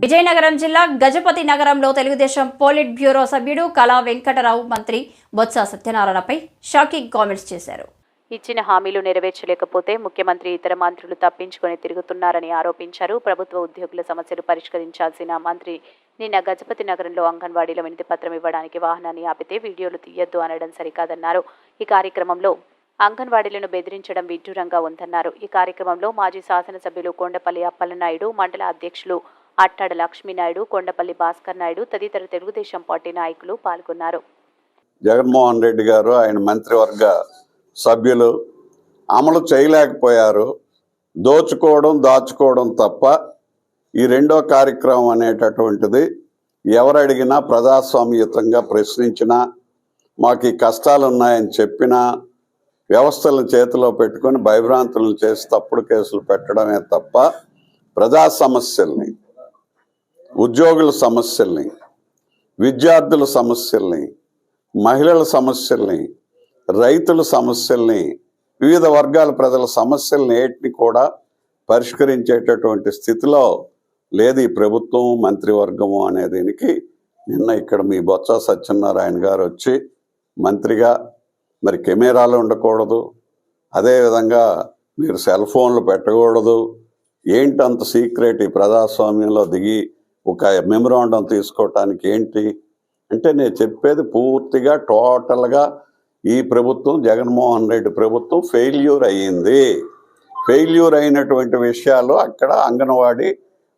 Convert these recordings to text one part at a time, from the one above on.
విజయనగరం జిల్లా గజపతి నగరంలో Telugu Desam polit bureau సభ్యుడు కళా వెంకటరావు మంత్రి బొత్స సత్యనారాయణపై షాకింగ్ కామెంట్స్ చేశారు. ఇచ్చిన హామీలు నెరవేర్చలేకపోతే ముఖ్యమంత్రి ఇతర మంత్రులు తప్పించుకొని తిరుగుతున్నారని ఆరోపించారు. ప్రభుత్వ ఉద్యోగుల సమస్యలు పరిష్కరించాల్సిన మంత్రి నిన్న గజపతి నగరంలో అంగన్వాడీల వినతి పత్రం ఇవ్వడానికి వాహనాన్ని ఆపితే వీడియోలు తీయొద్దు అనడం సరికాదన్నారు. ఈ కార్యక్రమంలో అంగన్వాడీలను బెదిరించడం విడ్డూరంగా ఉందన్నారు. ఈ కార్యక్రమంలో మాజీ శాసనసభ్యులు కొండపల్లి అప్పలనాయుడు, మండల అధ్యక్షులు అట్టాడ లక్ష్మీనాయుడు, కొండపల్లి భాస్కర్ నాయుడు తదితర తెలుగుదేశం పార్టీ నాయకులు పాల్గొన్నారు. జగన్మోహన్ రెడ్డి గారు ఆయన మంత్రివర్గ సభ్యులు అమలు చేయలేకపోయారు. దాచుకోవడం తప్ప ఈ రెండో కార్యక్రమం అనేటటువంటిది ఎవరు అడిగినా ప్రజాస్వామ్యయుతంగా ప్రశ్నించినా మాకు ఈ కష్టాలు ఉన్నాయని చెప్పినా వ్యవస్థలను చేతిలో పెట్టుకొని భయభ్రాంతులను చేసి తప్పుడు కేసులు పెట్టడమే తప్ప ప్రజా సమస్యల్ని, ఉద్యోగుల సమస్యల్ని, విద్యార్థుల సమస్యల్ని, మహిళల సమస్యల్ని, రైతుల సమస్యల్ని, వివిధ వర్గాల ప్రజల సమస్యల్ని ఏటిని కూడా పరిష్కరించేటటువంటి స్థితిలో లేదు ఈ ప్రభుత్వం, మంత్రివర్గము అనే దీనికి నిన్న ఇక్కడ మీ బొత్స సత్యనారాయణ గారు వచ్చి మంత్రిగా మరి కెమెరాలు ఉండకూడదు, అదేవిధంగా మీరు సెల్ ఫోన్లు పెట్టకూడదు, ఏంటి అంత సీక్రెట్ ఈ ప్రజాస్వామ్యంలో దిగి ఒక మెమరాండం తీసుకోవటానికి ఏంటి అంటే నేను చెప్పేది పూర్తిగా టోటల్గా ఈ ప్రభుత్వం జగన్మోహన్ రెడ్డి ప్రభుత్వం ఫెయిల్యూర్ అయ్యింది. ఫెయిల్యూర్ అయినటువంటి విషయాలు అక్కడ అంగన్వాడీ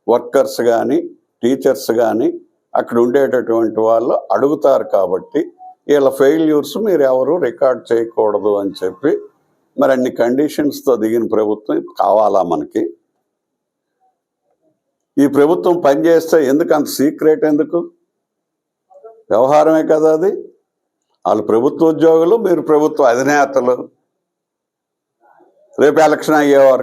వర్కర్స్ కానీ టీచర్స్ కానీ అక్కడ ఉండేటటువంటి వాళ్ళు అడుగుతారు. కాబట్టి వీళ్ళ ఫెయిల్యూర్స్ మీరు ఎవరు రికార్డ్ చేయకూడదు అని చెప్పి మరి అన్ని కండిషన్స్తో దిగిన ప్రభుత్వం కావాలా మనకి? ఈ ప్రభుత్వం పనిచేస్తే ఎందుకు అంత సీక్రెట్? ఎందుకు? వ్యవహారమే కదా అది. వాళ్ళు ప్రభుత్వ ఉద్యోగులు, మీరు ప్రభుత్వ అధినేతలు. రేపు ఎలక్షన్ అయ్యేవారు